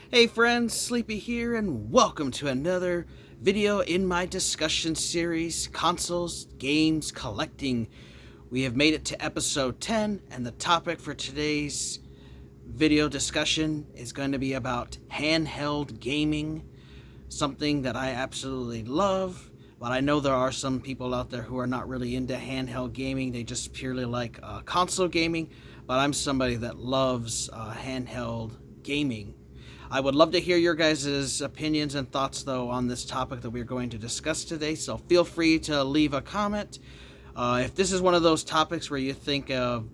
Hey friends, Sleepy here, and welcome to another video in my discussion series, Consoles, Games, Collecting. We have made it to episode 10, and the topic for today's video discussion is going to be about handheld gaming, something that I absolutely love, but I know there are some people out there who are not really into handheld gaming. They just purely like console gaming, but I'm somebody that loves handheld gaming. I would love to hear your guys' opinions and thoughts, though, on this topic that we're going to discuss today, so feel free to leave a comment. If this is one of those topics where you think a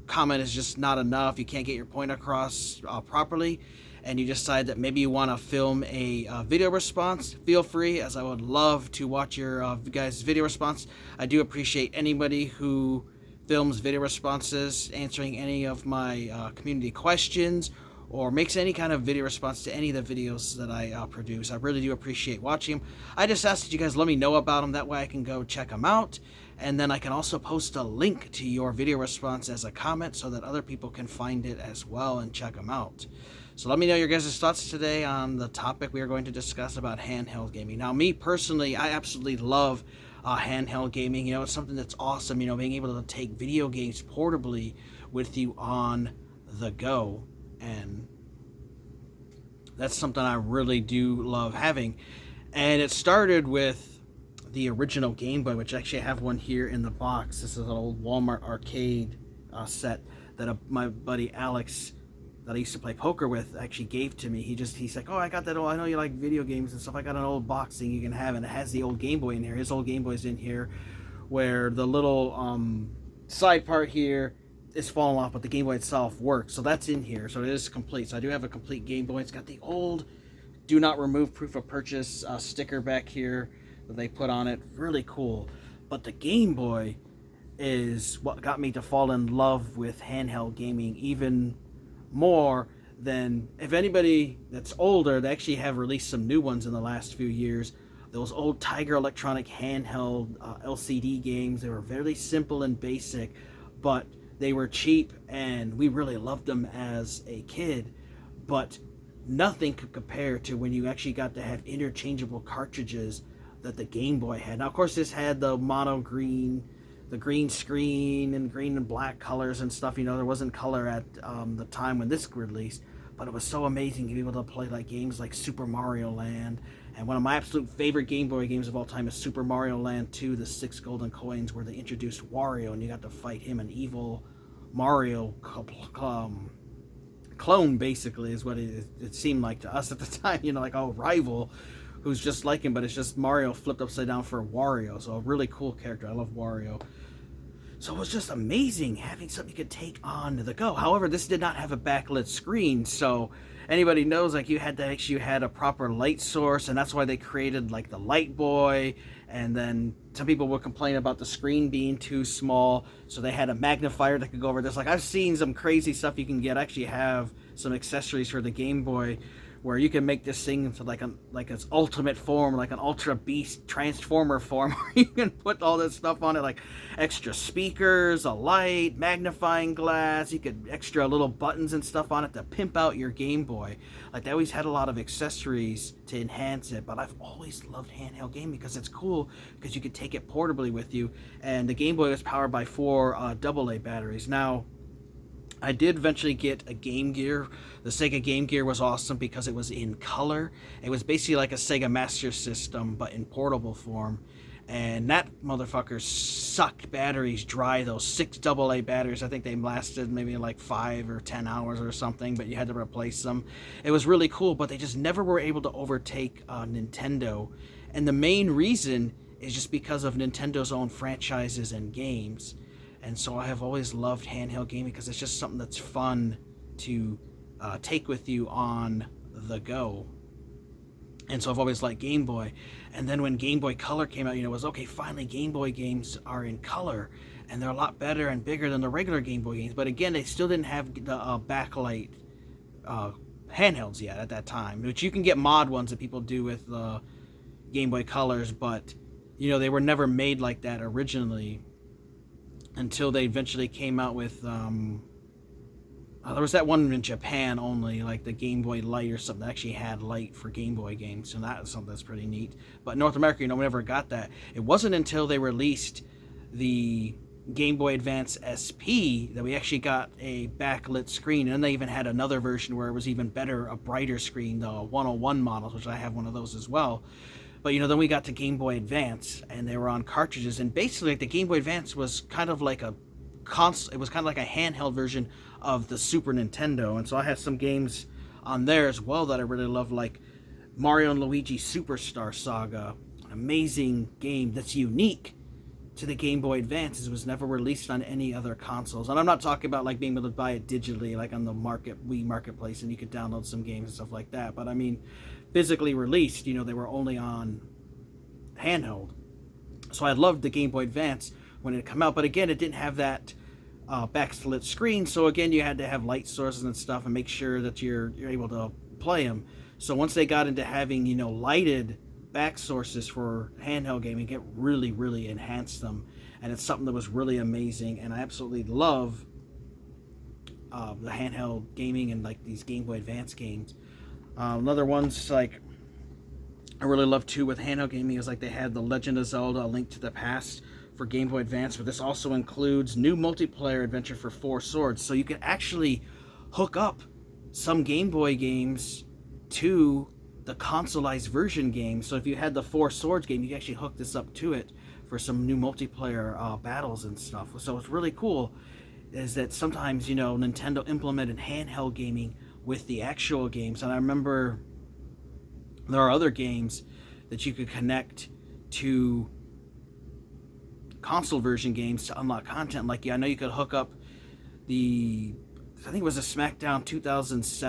comment is just not enough, you can't get your point across properly, and you decide that maybe you want to film a video response, feel free, as I would love to watch your guys' video response. I do appreciate anybody who films video responses, answering any of my community questions, or makes any kind of video response to any of the videos that I produce. I really do appreciate watching them. I just ask that you guys let me know about them. That way I can go check them out. And then I can also post a link to your video response as a comment so that other people can find it as well and check them out. So let me know your guys' thoughts today on the topic we are going to discuss about handheld gaming. Now, me personally, I absolutely love handheld gaming. It's something that's awesome, being able to take video games portably with you on the go. And that's something I really do love having. And it started with the original Game Boy, which actually I have one here in the box. This is an old Walmart arcade set that my buddy Alex, that I used to play poker with, actually gave to me. He's like, oh, I got that old, I know you like video games and stuff. I got an old box thing you can have, and it has the old Game Boy in here. His old Game Boy's in here, where the little side part here is falling off, but the Game Boy itself works. So that's in here. So it is complete. So I do have a complete Game Boy. It's got the old do not remove proof of purchase sticker back here that they put on it. Really cool. But the Game Boy is what got me to fall in love with handheld gaming even more than, if anybody that's older, they actually have released some new ones in the last few years. Those old Tiger Electronic handheld LCD games, they were very simple and basic, but they were cheap, and we really loved them as a kid. But nothing could compare to when you actually got to have interchangeable cartridges that the Game Boy had. Now, of course, this had the mono green, the green screen, and green and black colors and stuff. There wasn't color at the time when this released, but it was so amazing to be able to play like games like Super Mario Land. And one of my absolute favorite Game Boy games of all time is Super Mario Land 2, the 6 golden coins, where they introduced Wario, and you got to fight him, an evil Mario clone, basically, is what it seemed like to us at the time. Like, oh, rival who's just like him, but it's just Mario flipped upside down for Wario. So a really cool character. I love Wario. So it was just amazing having something you could take on the go. However, this did not have a backlit screen, so anybody knows, like, you had a proper light source, and that's why they created like the Light Boy. And then some people would complain about the screen being too small, so they had a magnifier that could go over this. Like, I've seen some crazy stuff you can get. I actually have some accessories for the Game Boy where you can make this thing into like its ultimate form, like an Ultra Beast Transformer form, where you can put all this stuff on it, like extra speakers, a light, magnifying glass. You could extra little buttons and stuff on it to pimp out your Game Boy. Like, they always had a lot of accessories to enhance it. But I've always loved handheld gaming because it's cool, because you could take it portably with you. And the Game Boy was powered by 4 AA batteries. Now, I did eventually get a Game Gear. The Sega Game Gear was awesome because it was in color. It was basically like a Sega Master System, but in portable form. And that motherfucker sucked batteries dry. Those 6 AA batteries, I think they lasted maybe like 5 or 10 hours or something, but you had to replace them. It was really cool, but they just never were able to overtake Nintendo. And the main reason is just because of Nintendo's own franchises and games. And so I have always loved handheld gaming because it's just something that's fun to take with you on the go. And so I've always liked Game Boy. And then when Game Boy Color came out, it was, okay, finally Game Boy games are in color. And they're a lot better and bigger than the regular Game Boy games. But again, they still didn't have the backlight handhelds yet at that time, which you can get mod ones that people do with Game Boy Colors. But, they were never made like that originally, until they eventually came out with There was that one in Japan only, like the Game Boy Light or something that actually had light for Game Boy games, and that was something that's pretty neat. But North America, we never got that. It wasn't until they released the Game Boy Advance SP that we actually got a backlit screen, and then they even had another version where it was even better, a brighter screen, the 101 models, which I have one of those as well. But then we got to Game Boy Advance, and they were on cartridges, and basically like, the Game Boy Advance was kind of like a console. It was kind of like a handheld version of the Super Nintendo, and so I had some games on there as well that I really love, like Mario and Luigi Superstar Saga, an amazing game that's unique to the Game Boy Advance. It was never released on any other consoles, and I'm not talking about like being able to buy it digitally, like on the Wii Marketplace, and you could download some games and stuff like that. But I mean, physically released, they were only on handheld. So I loved the Game Boy Advance when it came out, but again, it didn't have that backlit screen, so again, you had to have light sources and stuff and make sure that you're able to play them. So once they got into having lighted back sources for handheld gaming, it really enhanced them, and it's something that was really amazing. And I absolutely love the handheld gaming and like these Game Boy Advance games. Another one's like I really love too with handheld gaming is like they had the Legend of Zelda: A Link to the Past for Game Boy Advance, but this also includes new multiplayer adventure for Four Swords, so you can actually hook up some Game Boy games to the consoleized version game. So if you had the Four Swords game, you can actually hook this up to it for some new multiplayer battles and stuff. So it's really cool is that sometimes Nintendo implemented handheld gaming with the actual games, and I remember there are other games that you could connect to console version games to unlock content. Like, I know you could hook up I think it was a SmackDown vs.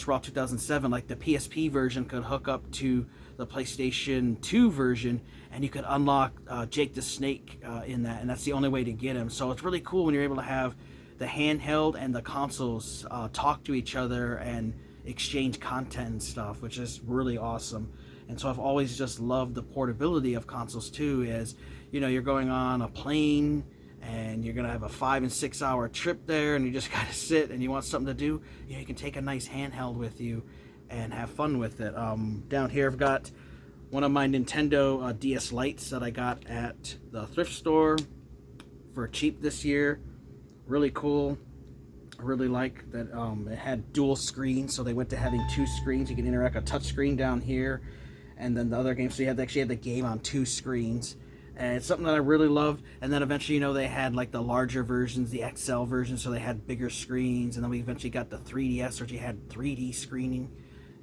Raw 2007, like the PSP version could hook up to the PlayStation 2 version, and you could unlock Jake the Snake in that, and that's the only way to get him. So it's really cool when you're able to have the handheld and the consoles talk to each other and exchange content and stuff, which is really awesome. And so I've always just loved the portability of consoles too, as you're going on a plane and you're gonna have a 5 and 6 hour trip there, and you just gotta sit and you want something to do, you can take a nice handheld with you and have fun with it. Down here I've got one of my Nintendo DS Lites that I got at the thrift store for cheap this year. Really cool. I really like that it had dual screens, so they went to having two screens. You can interact a touch screen down here, and then the other game, so you actually had the game on two screens. And it's something that I really loved. And then eventually, they had like the larger versions, the XL version, so they had bigger screens. And then we eventually got the 3DS, which you had 3D screening.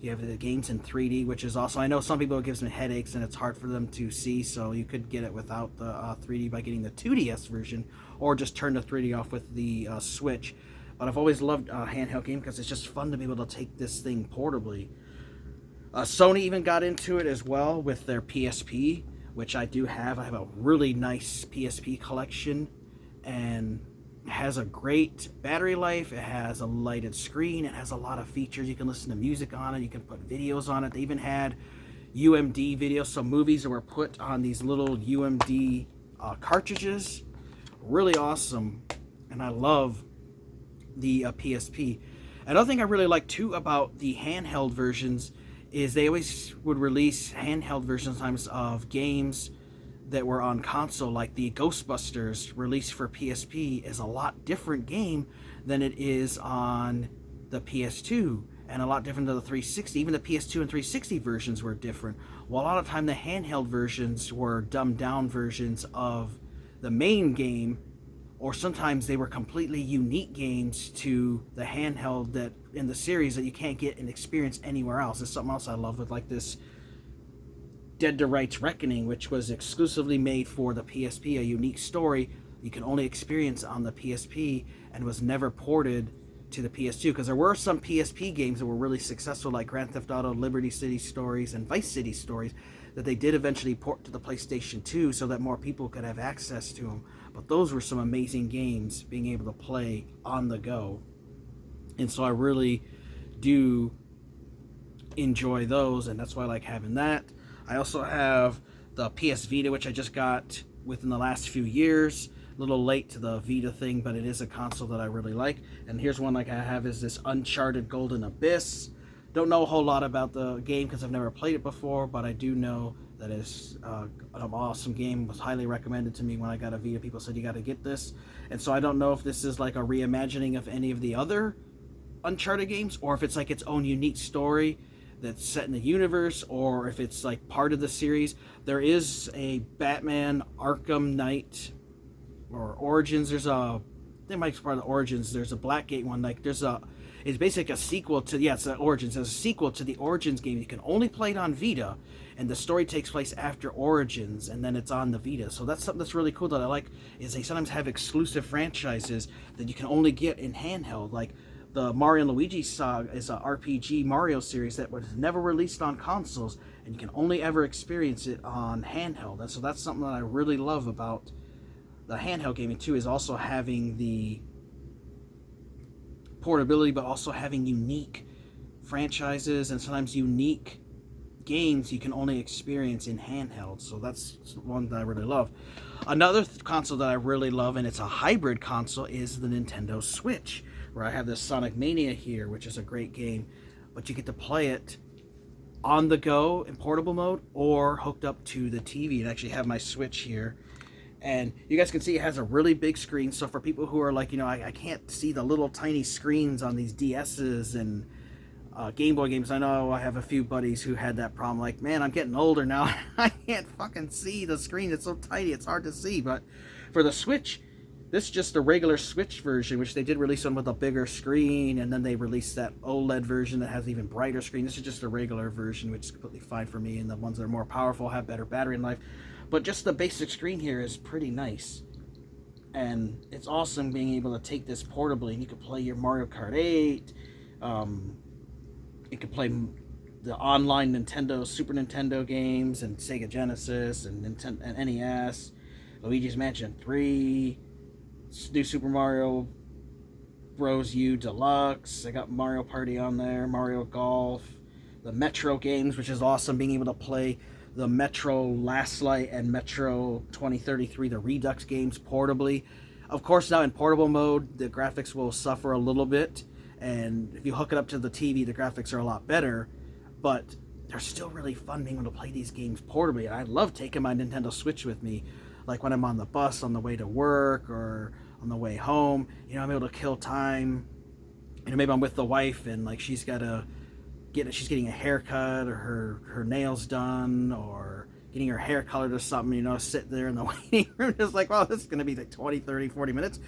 You have the games in 3D, which is also, I know some people it gives them headaches and it's hard for them to see, so you could get it without the 3D by getting the 2DS version, or just turn the 3D off with the Switch. But I've always loved handheld game because it's just fun to be able to take this thing portably. Sony even got into it as well with their PSP, which I do have. I have a really nice PSP collection, and it has a great battery life. It has a lighted screen. It has a lot of features. You can listen to music on it. You can put videos on it. They even had UMD videos, so movies that were put on these little UMD cartridges. Really awesome, and I love the PSP. Another thing I really like too about the handheld versions is they always would release handheld versions sometimes of games that were on console, like the Ghostbusters released for PSP is a lot different game than it is on the PS2, and a lot different than the 360. Even the PS2 and 360 versions were different. Well, a lot of time the handheld versions were dumbed down versions of the main game, or sometimes they were completely unique games to the handheld that in the series that you can't get and experience anywhere else. It's something else I love with like this Dead to Rights Reckoning, which was exclusively made for the PSP, a unique story you can only experience on the PSP and was never ported to the PS2, because there were some PSP games that were really successful, like Grand Theft Auto, Liberty City Stories, and Vice City Stories, that they did eventually port to the PlayStation 2 so that more people could have access to them. But those were some amazing games being able to play on the go. And so I really do enjoy those, and that's why I like having that. I also have the PS Vita, which I just got within the last few years. little late to the Vita thing, but it is a console that I really like. And here's one like I have is this Uncharted Golden Abyss. Don't know a whole lot about the game because I've never played it before, but I do know that it's an awesome game. It was highly recommended to me when I got a Vita. People said you got to get this. And so I don't know if this is like a reimagining of any of the other Uncharted games, or if it's like its own unique story that's set in the universe, or if it's like part of the series. There is a Batman Arkham Knight or Origins. They might be part of the Origins. There's a Blackgate one. Like it's basically a sequel to, it's the Origins. It's a sequel to the Origins game. You can only play it on Vita, and the story takes place after Origins, and then it's on the Vita. So that's something that's really cool that I like, is they sometimes have exclusive franchises that you can only get in handheld. Like the Mario and Luigi Saga is a RPG Mario series that was never released on consoles, and you can only ever experience it on handheld. And so that's something that I really love about the handheld gaming too, is also having the portability, but also having unique franchises and sometimes unique games you can only experience in handheld. So that's one that I really love. Another console that I really love, and it's a hybrid console, is the Nintendo Switch, where I have this Sonic Mania here, which is a great game, but you get to play it on the go in portable mode or hooked up to the TV. And I actually have my Switch here, and you guys can see it has a really big screen. So for people who are like, I can't see the little tiny screens on these DS's and Game Boy games. I know I have a few buddies who had that problem. Like, man, I'm getting older now. I can't fucking see the screen. It's so tiny, it's hard to see. But for the Switch, this is just a regular Switch version, which they did release one with a bigger screen, and then they released that OLED version that has an even brighter screen. This is just a regular version, which is completely fine for me, and the ones that are more powerful have better battery life. But just the basic screen here is pretty nice. And it's awesome being able to take this portably, and you can play your Mario Kart 8. You can play the online Nintendo, Super Nintendo games, and Sega Genesis, and Nintendo and NES, Luigi's Mansion 3, New Super Mario Bros. U Deluxe. I got Mario Party on there, Mario Golf, the Metro games, which is awesome, being able to play the Metro Last Light and Metro 2033, the Redux games, portably. Of course, now in portable mode, the graphics will suffer a little bit, and if you hook it up to the TV, the graphics are a lot better, but they're still really fun being able to play these games portably. And I love taking my Nintendo Switch with me, like when I'm on the bus on the way to work or on the way home. I'm able to kill time. Maybe I'm with the wife and like she's getting a haircut or her nails done or getting her hair colored or something, sit there in the waiting room just like, well, this is going to be like 20, 30, 40 minutes.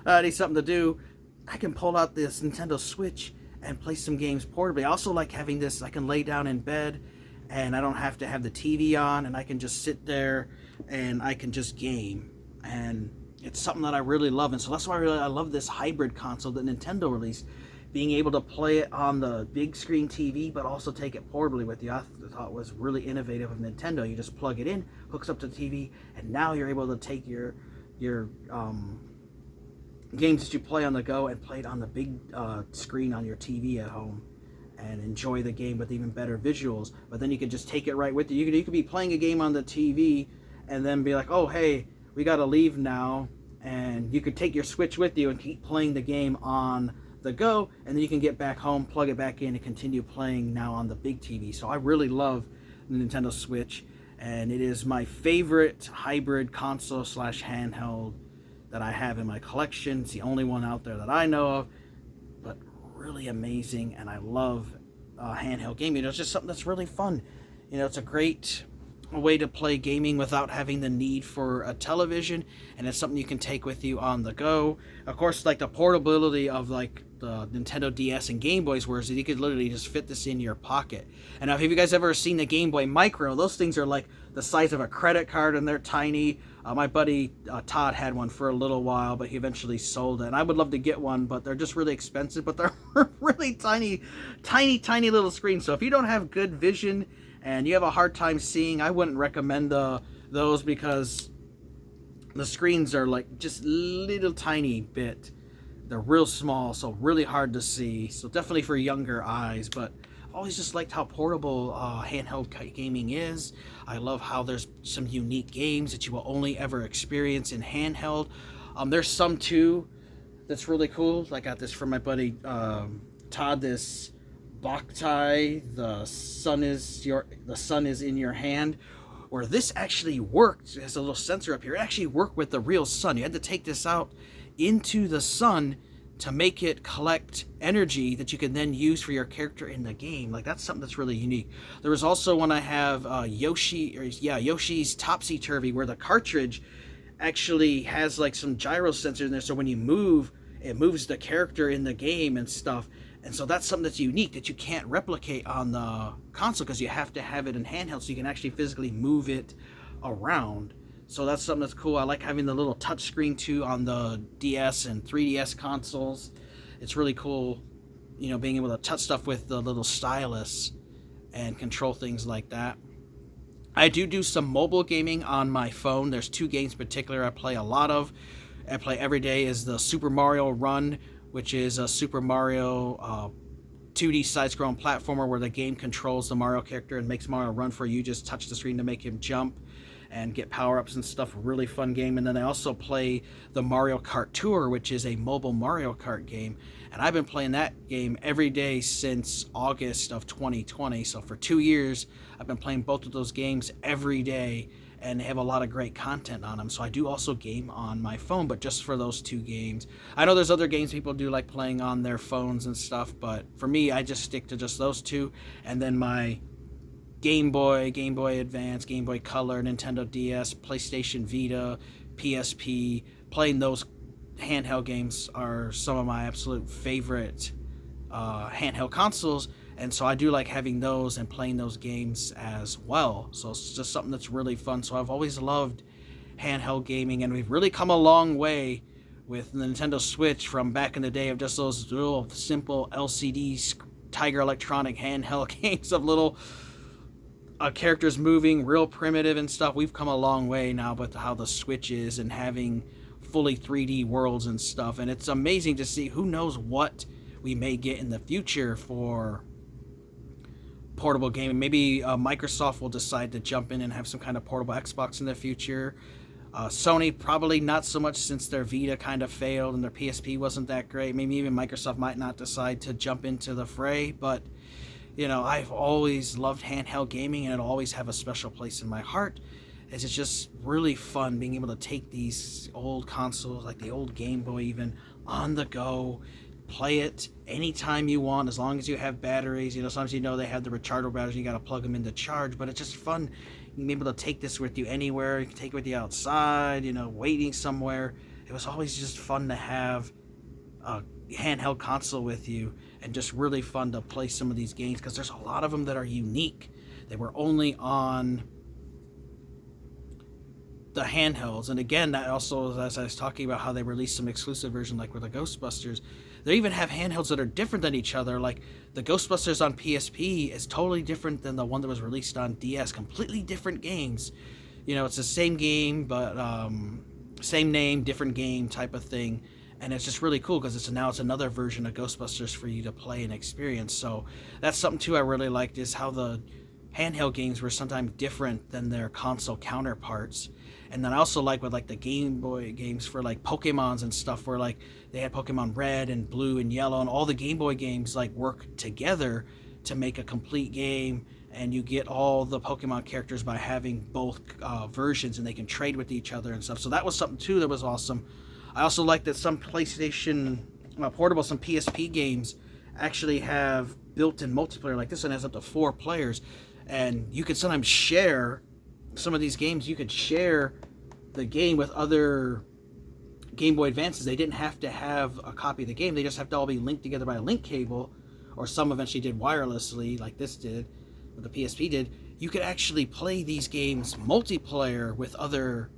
I need something to do. I can pull out this Nintendo Switch and play some games portably. I also like having this, I can lay down in bed and I don't have to have the TV on, and I can just sit there and I can just game. And it's something that I really love, and so that's why I love this hybrid console that Nintendo released, being able to play it on the big screen TV, but also take it portably with you. I thought was really innovative of Nintendo. You just plug it in, hooks up to the TV, and now you're able to take your games that you play on the go and play it on the big screen on your TV at home and enjoy the game with even better visuals. But then you can just take it right with you. You could be playing a game on the TV and then be like, oh, hey, we got to leave now. And you could take your Switch with you and keep playing the game on the go, and then you can get back home, plug it back in, and continue playing now on the big TV. So I really love the Nintendo Switch, and it is my favorite hybrid console / handheld that I have in my collection. It's the only one out there that I know of, but really amazing, and I love handheld gaming. It's just something that's really fun. It's a great way to play gaming without having the need for a television, and it's something you can take with you on the go. Of course, like the portability of like the Nintendo DS and Game Boys, whereas you could literally just fit this in your pocket. And now, have you guys ever seen the Game Boy Micro? Those things are like the size of a credit card, and they're tiny. My buddy Todd had one for a little while, but he eventually sold it. And I would love to get one, but they're just really expensive. But they're really tiny little screens. So if you don't have good vision and you have a hard time seeing, I wouldn't recommend those, because the screens are like just little tiny bit. They're real small, so really hard to see. So definitely for younger eyes. But I've always just liked how portable handheld gaming is. I love how there's some unique games that you will only ever experience in handheld. There's some too that's really cool. I got this from my buddy Todd. This Boktai, the sun is in your hand. Where this actually worked, it has a little sensor up here. It actually worked with the real sun. You had to take this out into the sun to make it collect energy that you can then use for your character in the game. Like, that's something that's really unique. There was also one I have, Yoshi's Topsy Turvy, where the cartridge actually has like some gyro sensors in there, so when you move, it moves the character in the game and stuff. And so that's something that's unique that you can't replicate on the console, because you have to have it in handheld so you can actually physically move it around. So that's something that's cool. I like having the little touch screen too on the DS and 3DS consoles. It's really cool, you know, being able to touch stuff with the little stylus and control things like that. I do some mobile gaming on my phone. There's 2 games in particular I play a lot of. I play every day is the Super Mario Run, which is a Super Mario 2D side-scrolling platformer where the game controls the Mario character and makes Mario run for you. Just touch the screen to make him jump and get power-ups and stuff. Really fun game. And then I also play the Mario Kart Tour, which is a mobile Mario Kart game. And I've been playing that game every day since August of 2020. So for 2 years, I've been playing both of those games every day, and they have a lot of great content on them. So I do also game on my phone, but just for those 2 games. I know there's other games people do like playing on their phones and stuff, but for me, I just stick to just those 2. And then my Game Boy Advance, Game Boy Color, Nintendo DS, PlayStation Vita, PSP, playing those handheld games are some of my absolute favorite handheld consoles. And so I do like having those and playing those games as well. So it's just something that's really fun. So I've always loved handheld gaming, and we've really come a long way with the Nintendo Switch from back in the day of just those little simple LCD Tiger Electronic handheld games of little characters moving, real primitive and stuff. We've come a long way now with how the Switch is and having fully 3D worlds and stuff. And it's amazing to see. Who knows what we may get in the future for portable gaming. Maybe Microsoft will decide to jump in and have some kind of portable Xbox in the future. Sony probably not so much, since their Vita kind of failed and their PSP wasn't that great. Maybe even Microsoft might not decide to jump into the fray. But you know, I've always loved handheld gaming, and it'll always have a special place in my heart, as it's just really fun being able to take these old consoles, like the old Game Boy even, on the go, play it anytime you want, as long as you have batteries. You know, sometimes, you know, they have the rechargeable batteries, you got to plug them in to charge, but it's just fun. You can be able to take this with you anywhere. You can take it with you outside, you know, waiting somewhere. It was always just fun to have a handheld console with you, and just really fun to play some of these games, because there's a lot of them that are unique. They were only on the handhelds. And again, that also, as I was talking about how they released some exclusive version, like with the Ghostbusters, they even have handhelds that are different than each other. Like the Ghostbusters on PSP is totally different than the one that was released on DS. Completely different games. You know, it's the same game, but same name, different game type of thing. And it's just really cool, because now it's another version of Ghostbusters for you to play and experience. So that's something too I really liked, is how the handheld games were sometimes different than their console counterparts. And then I also like with like the Game Boy games for like Pokemons and stuff, where like they had Pokemon Red and Blue and Yellow, and all the Game Boy games like work together to make a complete game, and you get all the Pokemon characters by having both versions, and they can trade with each other and stuff. So that was something too that was awesome. I also like that some PlayStation portable, some PSP games actually have built-in multiplayer. Like this one has up to 4 players, and you can sometimes share some of these games. You could share the game with other Game Boy Advances. They didn't have to have a copy of the game. They just have to all be linked together by a link cable, or some eventually did wirelessly, like this did, or the PSP did. You could actually play these games multiplayer with other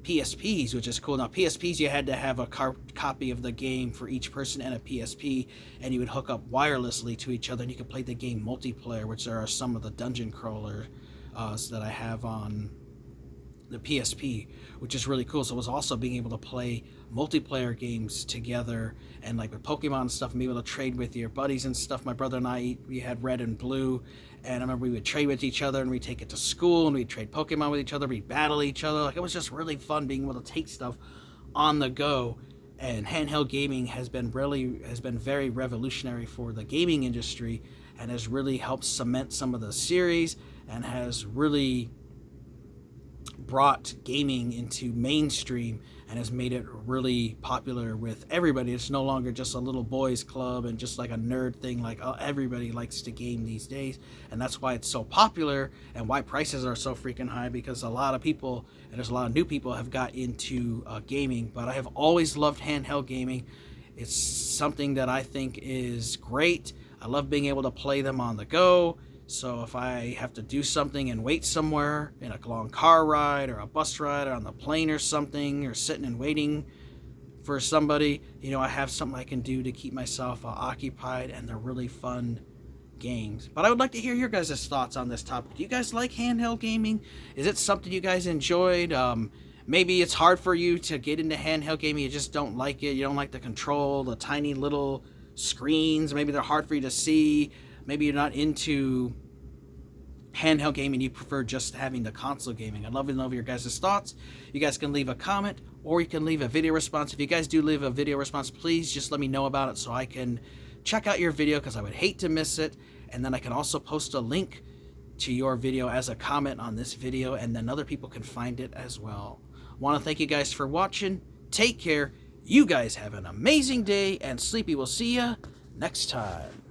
PSPs, which is cool. Now, PSPs, you had to have a copy of the game for each person and a PSP, and you would hook up wirelessly to each other, and you could play the game multiplayer, which there are some of the dungeon crawlers that I have on the PSP, which is really cool. So it was also being able to play multiplayer games together, and like with Pokemon and stuff, and be able to trade with your buddies and stuff. My brother and I, we had Red and Blue, and I remember we would trade with each other, and we'd take it to school, and we'd trade Pokemon with each other, we'd battle each other. Like, it was just really fun being able to take stuff on the go. And handheld gaming has been very revolutionary for the gaming industry, and has really helped cement some of the series, and has really brought gaming into mainstream, and has made it really popular with everybody. It's no longer just a little boys club and just like a nerd thing. Like, everybody likes to game these days, and that's why it's so popular, and why prices are so freaking high, because a lot of people, and there's a lot of new people, have got into gaming. But I have always loved handheld gaming. It's something that I think is great. I love being able to play them on the go. So if I have to do something and wait somewhere, in a long car ride or a bus ride or on the plane or something, or sitting and waiting for somebody, I have something I can do to keep myself occupied, and they're really fun games. But I would like to hear your guys' thoughts on this topic. Do you guys like handheld gaming? Is it something you guys enjoyed? Maybe it's hard for you to get into handheld gaming. You just don't like it. You don't like the control, the tiny little screens. Maybe they're hard for you to see. Maybe you're not into handheld gaming. You prefer just having the console gaming. I'd love to know your guys' thoughts. You guys can leave a comment, or you can leave a video response. If you guys do leave a video response, please just let me know about it so I can check out your video, because I would hate to miss it. And then I can also post a link to your video as a comment on this video, and then other people can find it as well. I want to thank you guys for watching. Take care. You guys have an amazing day, and Sleepy will see ya next time.